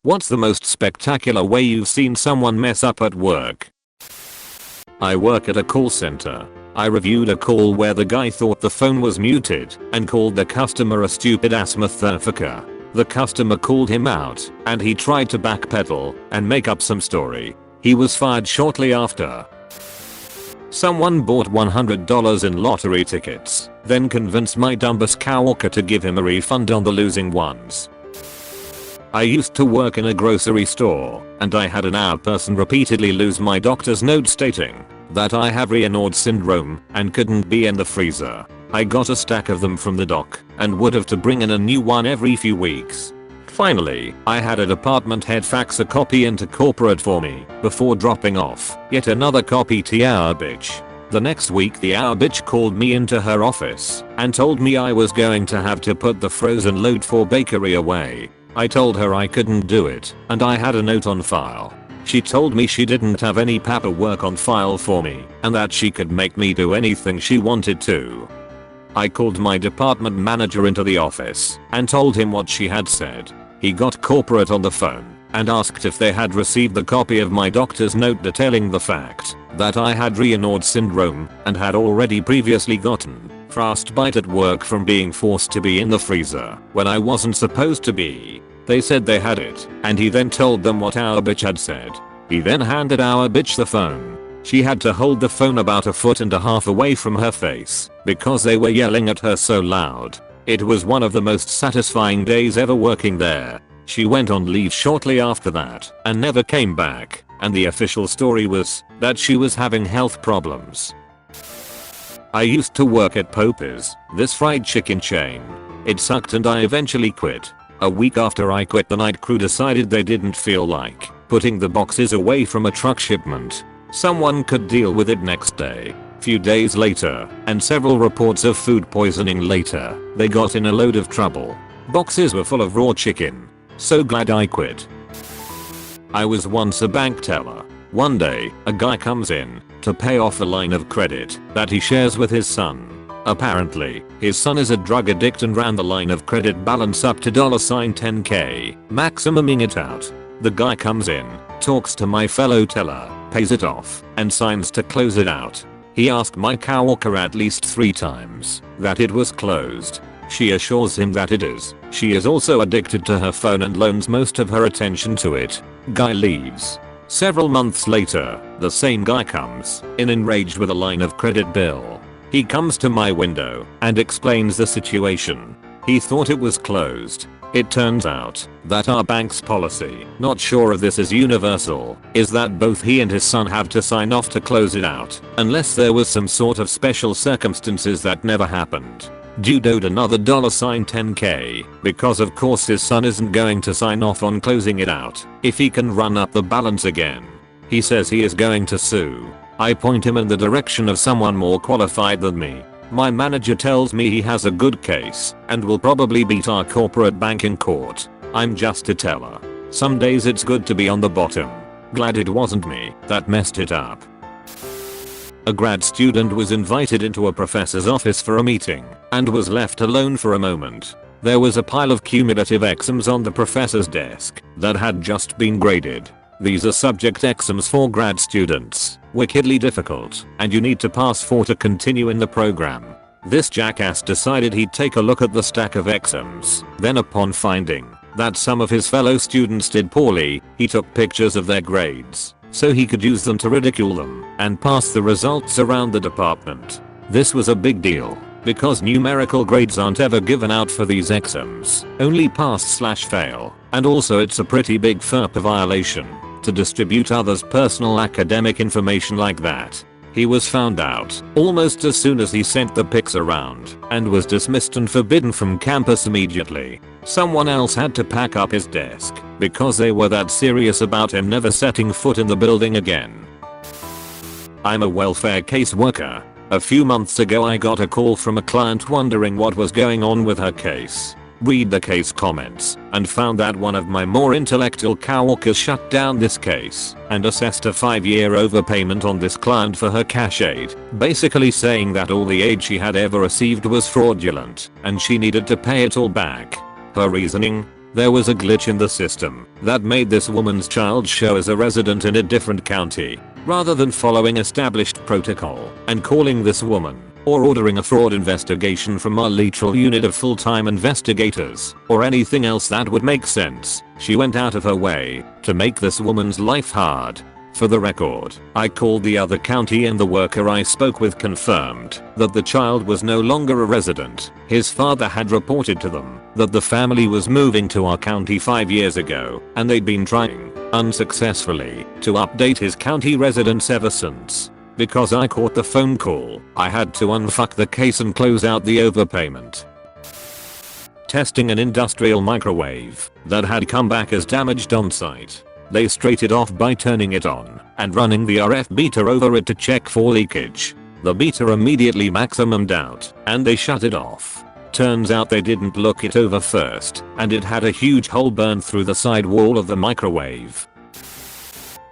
What's the most spectacular way you've seen someone mess up at work? I work at a call center. I reviewed a call where the guy thought the phone was muted and called the customer a stupid ass motherfucker. The customer called him out and he tried to backpedal and make up some story. He was fired shortly after. Someone bought $100 in lottery tickets, then convinced my dumbass coworker to give him a refund on the losing ones. I used to work in a grocery store, and I had an hour person repeatedly lose my doctor's note stating that I have Raynaud's syndrome and couldn't be in the freezer. I got a stack of them from the doc and would have to bring in a new one every few weeks. Finally, I had a department head fax a copy into corporate for me before dropping off yet another copy to our bitch. The next week the our bitch called me into her office and told me I was going to have to put the frozen load for bakery away. I told her I couldn't do it and I had a note on file. She told me she didn't have any paperwork on file for me and that she could make me do anything she wanted to. I called my department manager into the office and told him what she had said. He got corporate on the phone and asked if they had received the copy of my doctor's note detailing the fact that I had Raynaud's syndrome and had already previously gotten frostbite at work from being forced to be in the freezer when I wasn't supposed to be. They said they had it and he then told them what our bitch had said. He then handed our bitch the phone. She had to hold the phone about 1.5 feet away from her face because they were yelling at her so loud. It was one of the most satisfying days ever working there. She went on leave shortly after that and never came back, and the official story was that she was having health problems. I used to work at Pope's, this fried chicken chain. It sucked and I eventually quit. A week after I quit, the night crew decided they didn't feel like putting the boxes away from a truck shipment. Someone could deal with it next day. Few days later, and several reports of food poisoning later, they got in a load of trouble. Boxes were full of raw chicken. So glad I quit. I was once a bank teller. One day, a guy comes in to pay off a line of credit that he shares with his son. Apparently, his son is a drug addict and ran the line of credit balance up to $10K, maximuming it out. The guy comes in, talks to my fellow teller, pays it off, and signs to close it out. He asked my coworker at least 3 times that it was closed. She assures him that it is. She is also addicted to her phone and loans most of her attention to it. Guy leaves. Several months later, the same guy comes in enraged with a line of credit bill. He comes to my window and explains the situation. He thought it was closed. It turns out that our bank's policy, not sure if this is universal, is that both he and his son have to sign off to close it out, unless there was some sort of special circumstances that never happened. Dude owed another $10K because of course his son isn't going to sign off on closing it out if he can run up the balance again. He says he is going to sue. I point him in the direction of someone more qualified than me. My manager tells me he has a good case and will probably beat our corporate bank in court. I'm just a teller. Some days it's good to be on the bottom. Glad it wasn't me that messed it up. A grad student was invited into a professor's office for a meeting and was left alone for a moment. There was a pile of cumulative exams on the professor's desk that had just been graded. These are subject exams for grad students, wickedly difficult, and you need to pass 4 to continue in the program. This jackass decided he'd take a look at the stack of exams. Then upon finding that some of his fellow students did poorly, he took pictures of their grades so he could use them to ridicule them and pass the results around the department. This was a big deal because numerical grades aren't ever given out for these exams, only pass/fail, and also it's a pretty big FERPA violation to distribute others' personal academic information like that. He was found out almost as soon as he sent the pics around and was dismissed and forbidden from campus immediately. Someone else had to pack up his desk because they were that serious about him never setting foot in the building again. I'm a welfare case worker. A few months ago I got a call from a client wondering what was going on with her case. Read the case comments and found that one of my more intellectual coworkers shut down this case and assessed a 5-year overpayment on this client for her cash aid, basically saying that all the aid she had ever received was fraudulent and she needed to pay it all back. Her reasoning? There was a glitch in the system that made this woman's child show as a resident in a different county. Rather than following established protocol and calling this woman, or ordering a fraud investigation from our literal unit of full-time investigators, or anything else that would make sense, she went out of her way to make this woman's life hard. For the record, I called the other county and the worker I spoke with confirmed that the child was no longer a resident. His father had reported to them that the family was moving to our county 5 years ago and they'd been trying, unsuccessfully, to update his county residence ever since. Because I caught the phone call, I had to unfuck the case and close out the overpayment. Testing an industrial microwave that had come back as damaged on site. They straight it off by turning it on and running the RF meter over it to check for leakage. The meter immediately maximumed out and they shut it off. Turns out they didn't look it over first and it had a huge hole burned through the side wall of the microwave.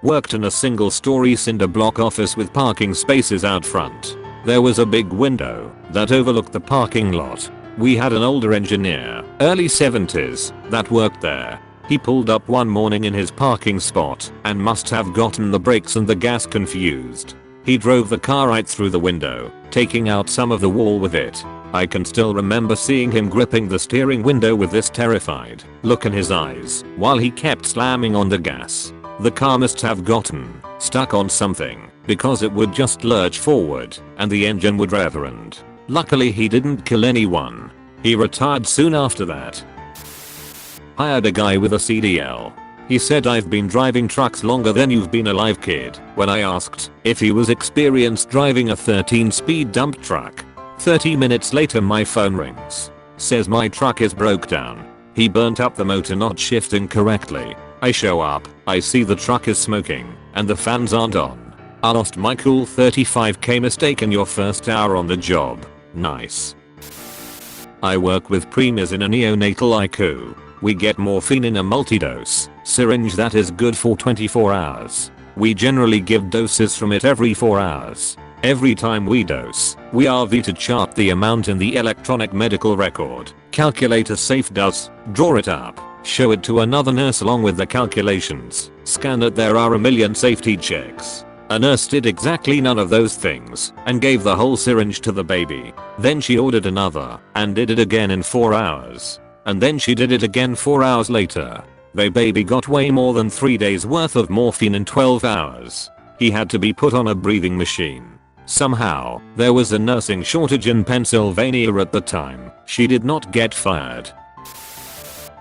Worked in a single-story cinder block office with parking spaces out front. There was a big window that overlooked the parking lot. We had an older engineer, early 70s, that worked there. He pulled up one morning in his parking spot and must have gotten the brakes and the gas confused. He drove the car right through the window, taking out some of the wall with it. I can still remember seeing him gripping the steering window with this terrified look in his eyes while he kept slamming on the gas. The car must have gotten stuck on something because it would just lurch forward and the engine would reverend. Luckily he didn't kill anyone. He retired soon after that. Hired a guy with a CDL. He said, "I've been driving trucks longer than you've been alive, kid." When I asked if he was experienced driving a 13-speed dump truck. 30 minutes later my phone rings. Says my truck is broke down. He burnt up the motor not shifting correctly. I show up, I see the truck is smoking, and the fans aren't on. I lost my cool 35k mistake in your first hour on the job. Nice. I work with preemies in a neonatal ICU. We get morphine in a multi-dose syringe that is good for 24 hours. We generally give doses from it every 4 hours. Every time we dose, we RV to chart the amount in the electronic medical record. Calculate a safe dose, draw it up, show it to another nurse along with the calculations, scan it. There are a million safety checks. A nurse did exactly none of those things and gave the whole syringe to the baby. Then she ordered another and did it again in 4 hours. And then she did it again 4 hours later. The baby got way more than 3 days worth of morphine in 12 hours. He had to be put on a breathing machine. Somehow, there was a nursing shortage in Pennsylvania at the time. She did not get fired.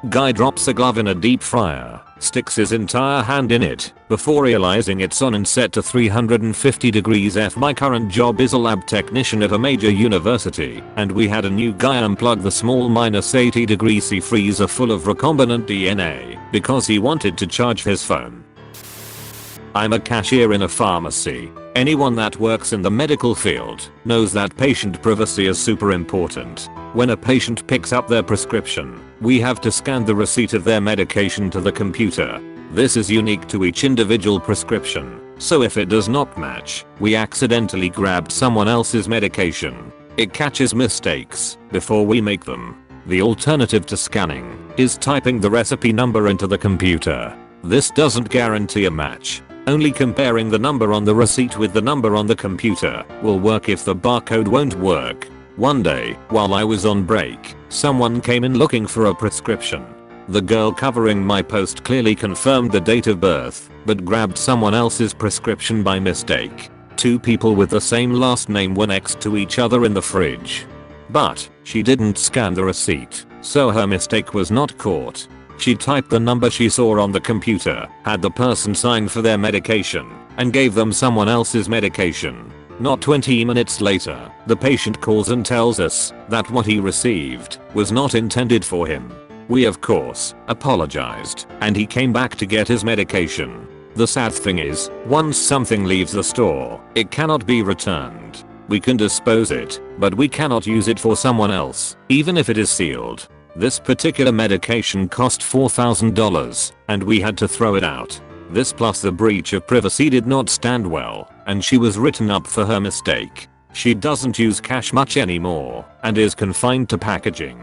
Guy drops a glove in a deep fryer, sticks his entire hand in it before realizing it's on and set to 350 degrees F. My current job is a lab technician at a major university, and we had a new guy unplug the small -80°C freezer full of recombinant DNA because he wanted to charge his phone. I'm a cashier in a pharmacy. Anyone that works in the medical field knows that patient privacy is super important. When a patient picks up their prescription, we have to scan the receipt of their medication to the computer. This is unique to each individual prescription, so if it does not match, we accidentally grabbed someone else's medication. It catches mistakes before we make them. The alternative to scanning is typing the recipe number into the computer. This doesn't guarantee a match. Only comparing the number on the receipt with the number on the computer will work if the barcode won't work. One day, while I was on break, someone came in looking for a prescription. The girl covering my post clearly confirmed the date of birth, but grabbed someone else's prescription by mistake. 2 people with the same last name were next to each other in the fridge. But she didn't scan the receipt, so her mistake was not caught. She typed the number she saw on the computer, had the person sign for their medication, and gave them someone else's medication. Not 20 minutes later, the patient calls and tells us that what he received was not intended for him. We of course apologized, and he came back to get his medication. The sad thing is, once something leaves the store, it cannot be returned. We can dispose it, but we cannot use it for someone else, even if it is sealed. This particular medication cost $4,000, and we had to throw it out. This plus the breach of privacy did not stand well, and she was written up for her mistake. She doesn't use cash much anymore, and is confined to packaging.